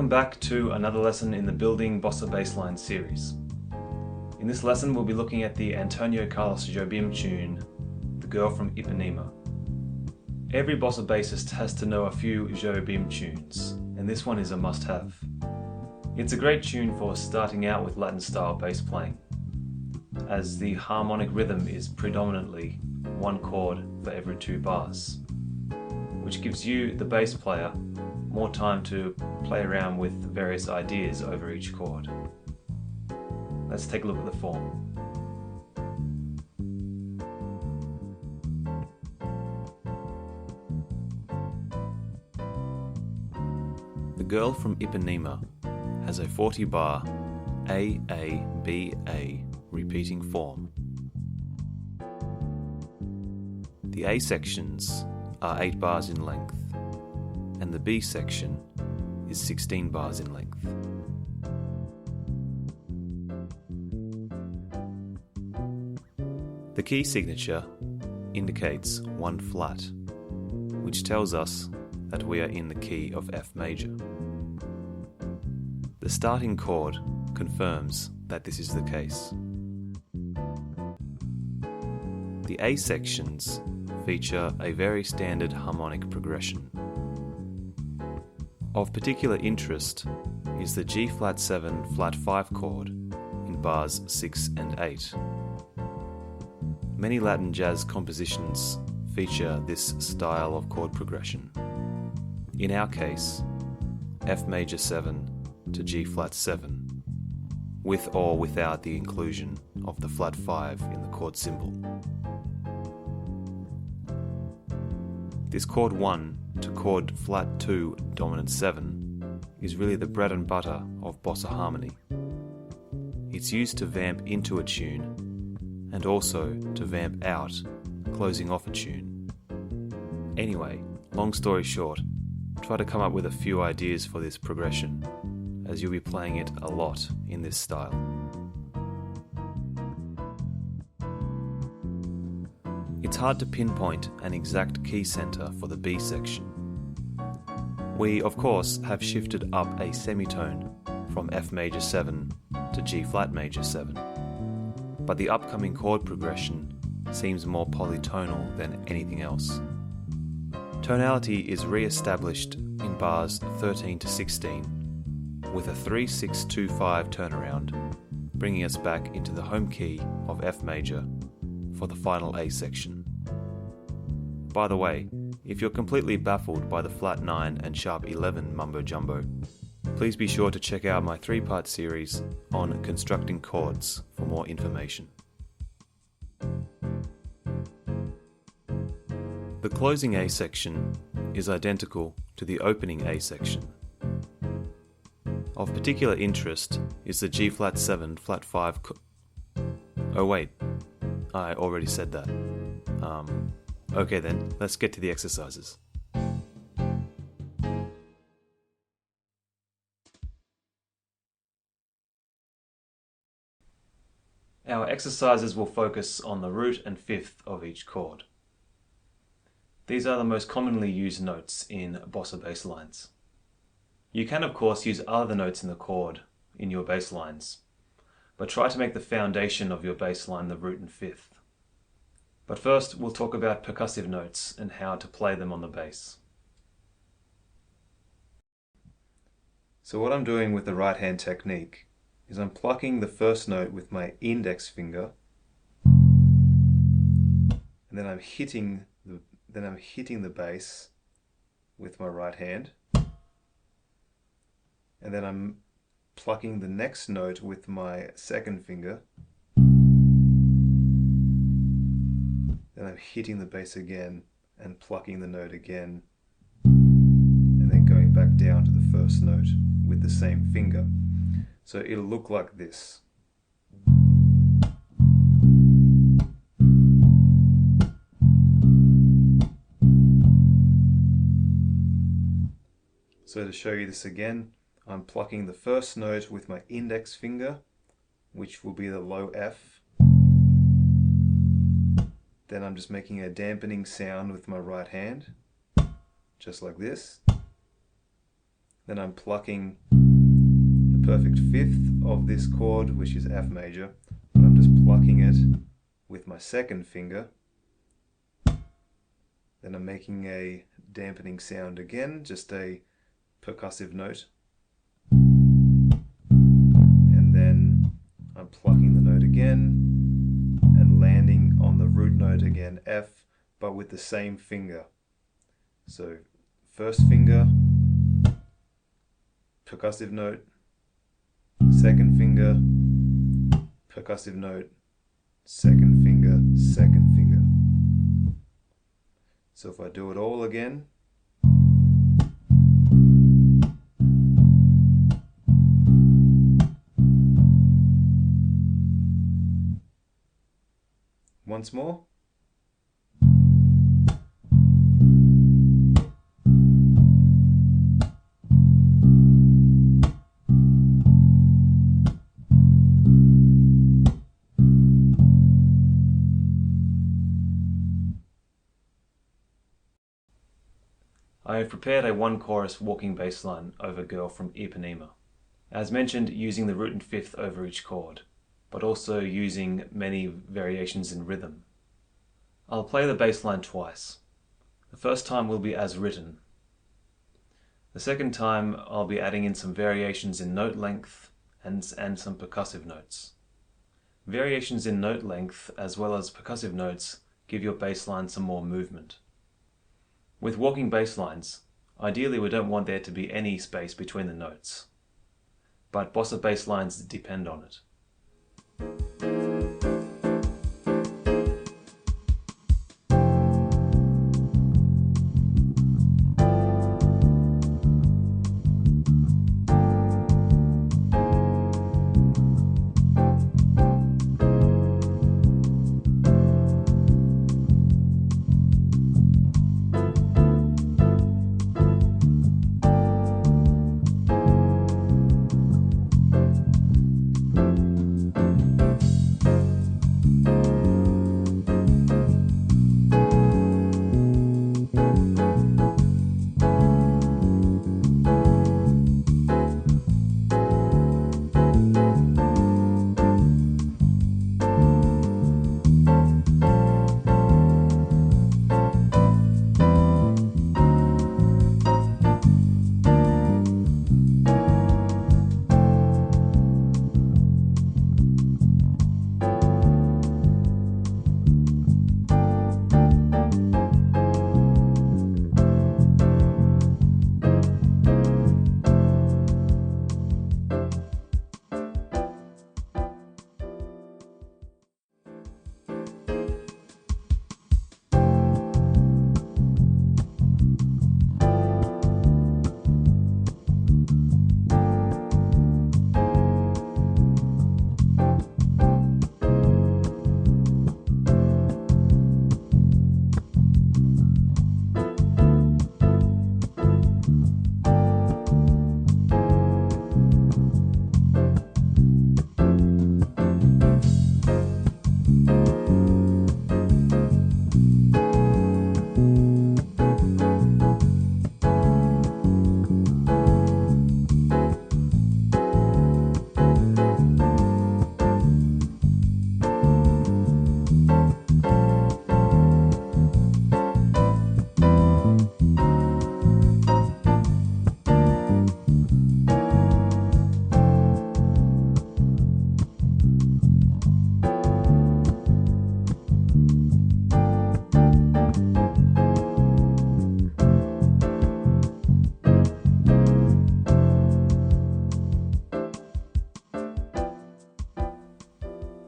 Welcome back to another lesson in the Building Bossa Basslines series. In this lesson we'll be looking at the Antonio Carlos Jobim tune, The Girl from Ipanema. Every bossa bassist has to know a few Jobim tunes, and this one is a must-have. It's a great tune for starting out with Latin-style bass playing, as the harmonic rhythm is predominantly one chord for every 2 bars, which gives you, the bass player, more time to play around with various ideas over each chord. Let's take a look at the form. The Girl from Ipanema has a 40-bar A-A-B-A repeating form. The A sections are 8 bars in length, and the B section is 16 bars in length. The key signature indicates 1 flat, which tells us that we are in the key of F major. The starting chord confirms that this is the case. The A sections feature a very standard harmonic progression. Of particular interest is the G flat 7 flat 5 chord in bars 6 and 8. Many Latin jazz compositions feature this style of chord progression. In our case, F major 7 to G flat 7, with or without the inclusion of the flat 5 in the chord symbol. This chord 1 to chord flat 2 dominant 7 is really the bread and butter of bossa harmony. It's used to vamp into a tune and also to vamp out, closing off a tune. Anyway, long story short, try to come up with a few ideas for this progression, as you'll be playing it a lot in this style. It's hard to pinpoint an exact key center for the B section. We, of course, have shifted up a semitone from F major 7 to G flat major 7, but the upcoming chord progression seems more polytonal than anything else. Tonality is re-established in bars 13 to 16 with a 3-6-2-5 turnaround, bringing us back into the home key of F major for the final A section. By the way, if you're completely baffled by the flat 9 and sharp 11 mumbo jumbo, please be sure to check out my 3-part series on constructing chords for more information. The closing A section is identical to the opening A section. Of particular interest is the G flat 7 flat 5 Oh wait, I already said that. Okay then, let's get to the exercises. Our exercises will focus on the root and fifth of each chord. These are the most commonly used notes in bossa bass lines. You can of course use other notes in the chord in your bass lines, but try to make the foundation of your bass line the root and fifth. But first we'll talk about percussive notes and how to play them on the bass. So what I'm doing with the right hand technique is I'm plucking the first note with my index finger, and then I'm hitting the bass with my right hand, and then I'm plucking the next note with my second finger, then I'm hitting the bass again and plucking the note again, and then going back down to the first note with the same finger. So it'll look like this. So to show you this again, I'm plucking the first note with my index finger, which will be the low F. Then I'm just making a dampening sound with my right hand, just like this. Then I'm plucking perfect fifth of this chord, which is F major, but I'm just plucking it with my second finger. Then I'm making a dampening sound again, just a percussive note. And then I'm plucking the note again and landing on the root note again, F, but with the same finger. So first finger, percussive note, second finger, percussive note, second finger, second finger. So if I do it all again, once more. I have prepared a one-chorus walking bass line over Girl from Ipanema. As mentioned, using the root and fifth over each chord, but also using many variations in rhythm. I'll play the bass line twice. The first time will be as written. The second time I'll be adding in some variations in note length and some percussive notes. Variations in note length as well as percussive notes give your bass line some more movement. With walking bass lines, ideally we don't want there to be any space between the notes, but bossa bass lines depend on it.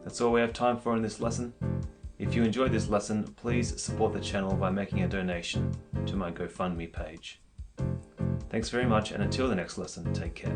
That's all we have time for in this lesson. If you enjoyed this lesson, please support the channel by making a donation to my GoFundMe page. Thanks very much, and until the next lesson, take care.